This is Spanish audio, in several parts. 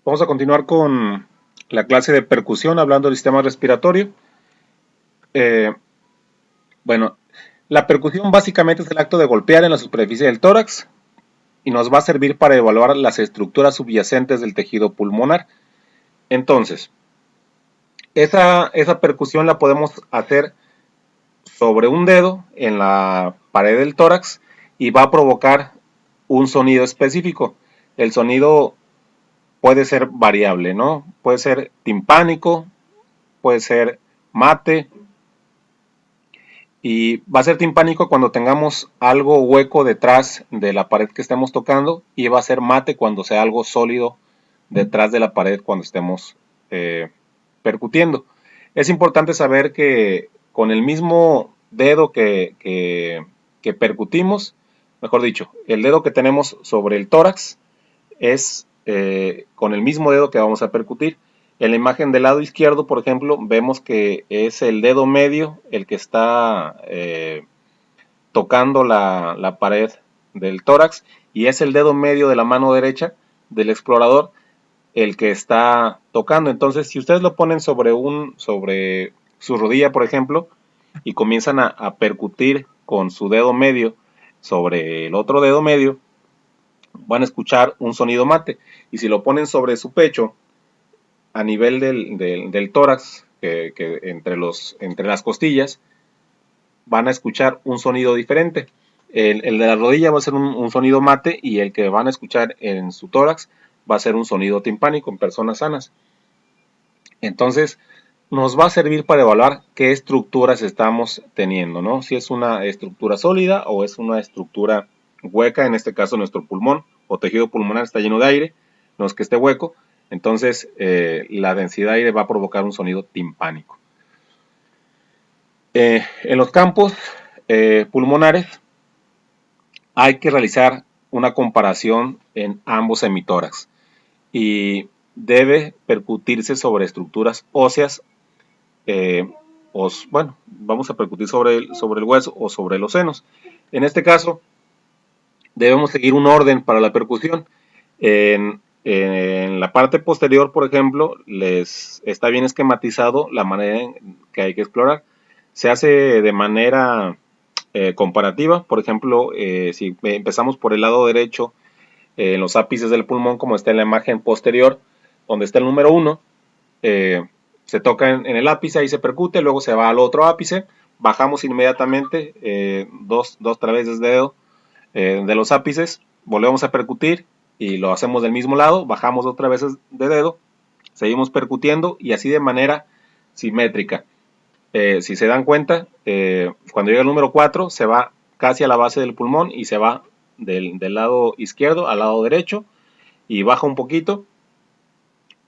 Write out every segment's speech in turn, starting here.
Vamos a continuar con la clase de percusión hablando del sistema respiratorio. Eh, bueno, la percusión básicamente es el acto de golpear en la superficie del tórax y nos va a servir para evaluar las estructuras subyacentes del tejido pulmonar. Entonces, esa percusión la podemos hacer sobre un dedo en la pared del tórax y va a provocar un sonido específico. El sonido puede ser variable, ¿no? Puede ser timpánico, puede ser mate, y va a ser timpánico cuando tengamos algo hueco detrás de la pared que estemos tocando, y va a ser mate cuando sea algo sólido detrás de la pared cuando estemos percutiendo. Es importante saber que con el mismo dedo que percutimos, mejor dicho, el dedo que tenemos sobre el tórax es con el mismo dedo que vamos a percutir. En la imagen del lado izquierdo, por ejemplo, vemos que es el dedo medio el que está tocando la pared del tórax, y es el dedo medio de la mano derecha del explorador el que está tocando. Entonces, si ustedes lo ponen sobre su rodilla, por ejemplo, y comienzan a percutir con su dedo medio sobre el otro dedo medio, van a escuchar un sonido mate. Y si lo ponen sobre su pecho, a nivel del tórax, entre las costillas, van a escuchar un sonido diferente. El de la rodilla va a ser un sonido mate, y el que van a escuchar en su tórax va a ser un sonido timpánico en personas sanas. Entonces, nos va a servir para evaluar qué estructuras estamos teniendo, ¿no? Si es una estructura sólida o es una estructura hueca. En este caso, nuestro pulmón o tejido pulmonar está lleno de aire, no es que esté hueco. Entonces, la densidad de aire va a provocar un sonido timpánico. En los campos pulmonares hay que realizar una comparación en ambos hemitórax, y debe percutirse sobre estructuras óseas, bueno, vamos a percutir sobre el hueso o sobre los senos. En este caso, debemos seguir un orden para la percusión. En la parte posterior, por ejemplo, les está bien esquematizado la manera en que hay que explorar. Se hace de manera comparativa. Por ejemplo, si empezamos por el lado derecho, en los ápices del pulmón, como está en la imagen posterior, donde está el número 1, se toca en el ápice, ahí se percute, luego se va al otro ápice, bajamos inmediatamente dos veces de dedo de los ápices, volvemos a percutir y lo hacemos del mismo lado, bajamos otra vez de dedo, seguimos percutiendo, y así de manera simétrica. Si se dan cuenta, cuando llega el número 4 se va casi a la base del pulmón y se va del lado izquierdo al lado derecho y baja un poquito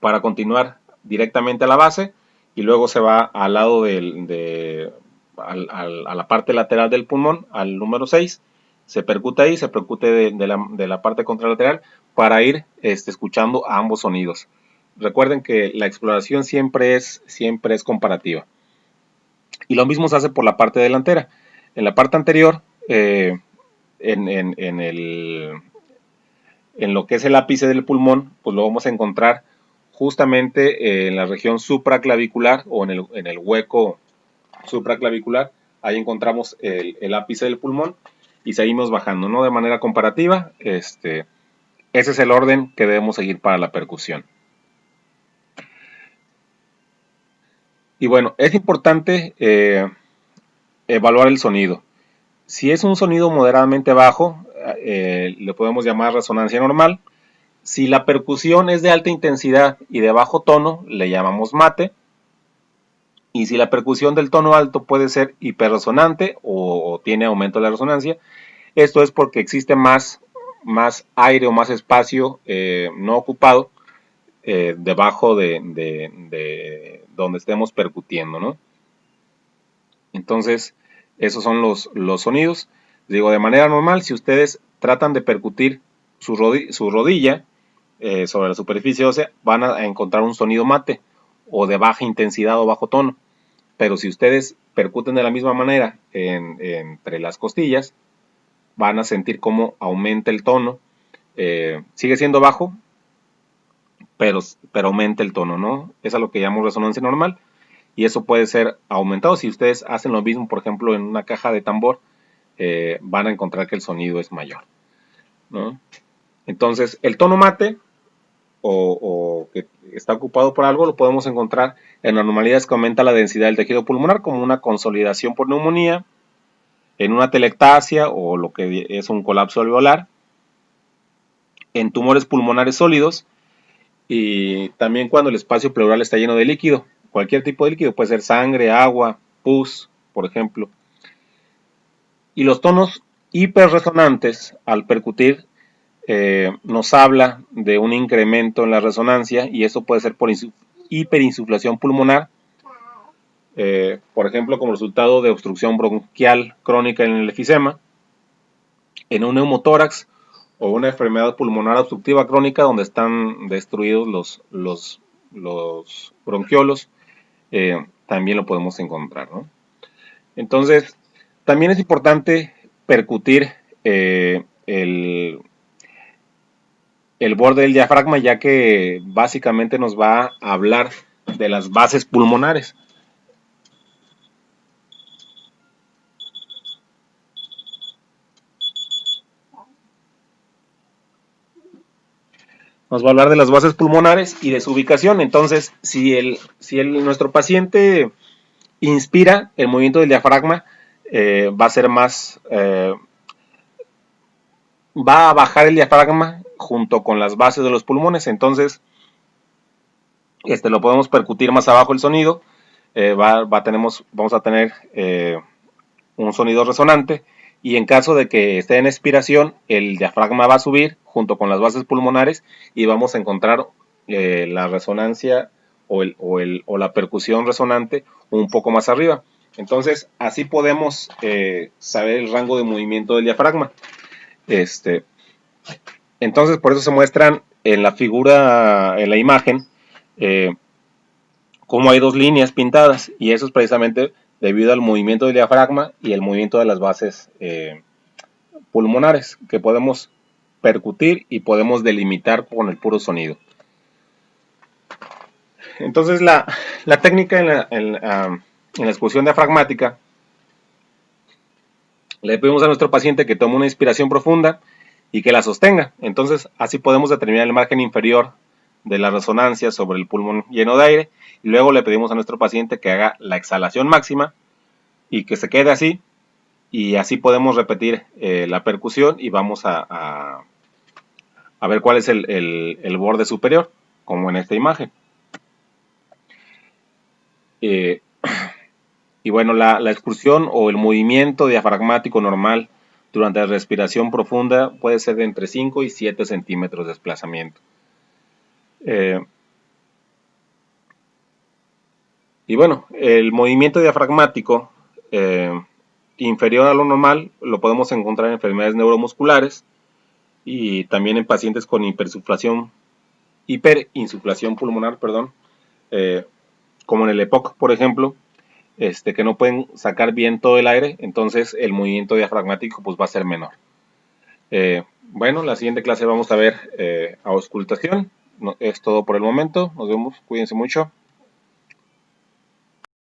para continuar directamente a la base, y luego se va al lado a la parte lateral del pulmón, al número 6, se percute ahí, se percute de la parte contralateral para ir escuchando ambos sonidos. Recuerden que la exploración siempre es comparativa. Y lo mismo se hace por la parte delantera. En la parte anterior, en lo que es el ápice del pulmón, pues lo vamos a encontrar justamente en la región supraclavicular, o en el hueco supraclavicular. Ahí encontramos el ápice del pulmón y seguimos bajando, ¿no? De manera comparativa, ese es el orden que debemos seguir para la percusión. Y bueno, es importante evaluar el sonido. Si es un sonido moderadamente bajo, le podemos llamar resonancia normal. Si la percusión es de alta intensidad y de bajo tono, le llamamos mate. Y si la percusión del tono alto puede ser hiperresonante o tiene aumento de la resonancia, esto es porque existe más aire o más espacio no ocupado debajo de donde estemos percutiendo, ¿no? Entonces, esos son los sonidos. Digo, de manera normal, si ustedes tratan de percutir su rodilla sobre la superficie ósea, van a encontrar un sonido mate o de baja intensidad o bajo tono. Pero si ustedes percuten de la misma manera entre las costillas, van a sentir cómo aumenta el tono. Sigue siendo bajo, pero aumente el tono, ¿no? Es a lo que llamamos resonancia normal, y eso puede ser aumentado. Si ustedes hacen lo mismo, por ejemplo, en una caja de tambor, van a encontrar que el sonido es mayor, ¿no? Entonces, el tono mate o que está ocupado por algo lo podemos encontrar en anormalidades que aumenta la densidad del tejido pulmonar, como una consolidación por neumonía, en una telectasia o lo que es un colapso alveolar, en tumores pulmonares sólidos, y también cuando el espacio pleural está lleno de líquido, cualquier tipo de líquido, puede ser sangre, agua, pus, por ejemplo. Y los tonos hiperresonantes, al percutir, nos habla de un incremento en la resonancia, y eso puede ser por hiperinsuflación pulmonar, por ejemplo, como resultado de obstrucción bronquial crónica en el efisema, en un neumotórax o una enfermedad pulmonar obstructiva crónica donde están destruidos los bronquiolos, también lo podemos encontrar, ¿no? Entonces, también es importante percutir el borde del diafragma, ya que básicamente nos va a hablar de las bases pulmonares. Nos va a hablar de las bases pulmonares y de su ubicación. Entonces, nuestro paciente inspira, el movimiento del diafragma va a ser más, va a bajar el diafragma junto con las bases de los pulmones. Entonces, lo podemos percutir más abajo el sonido. Vamos a tener un sonido resonante, y en caso de que esté en expiración, el diafragma va a subir junto con las bases pulmonares y vamos a encontrar la resonancia o la percusión resonante un poco más arriba. Entonces, así podemos saber el rango de movimiento del diafragma. Entonces, por eso se muestran en la figura, en la imagen, cómo hay dos líneas pintadas, y eso es precisamente debido al movimiento del diafragma y el movimiento de las bases pulmonares, que podemos percutir y podemos delimitar con el puro sonido. Entonces, la técnica en la expulsión diafragmática, le pedimos a nuestro paciente que tome una inspiración profunda y que la sostenga. Entonces, así podemos determinar el margen inferior de la resonancia sobre el pulmón lleno de aire, y luego le pedimos a nuestro paciente que haga la exhalación máxima y que se quede así, y así podemos repetir la percusión, y vamos a ver cuál es el borde superior, como en esta imagen. Y bueno, la expulsión o el movimiento diafragmático normal durante la respiración profunda puede ser de entre 5 y 7 centímetros de desplazamiento. Y bueno, el movimiento diafragmático inferior a lo normal lo podemos encontrar en enfermedades neuromusculares y también en pacientes con hiperinsuflación pulmonar, como en el EPOC, por ejemplo, que no pueden sacar bien todo el aire. Entonces el movimiento diafragmático pues va a ser menor. Bueno, la siguiente clase vamos a ver auscultación. Es todo por el momento. Nos vemos. Cuídense mucho.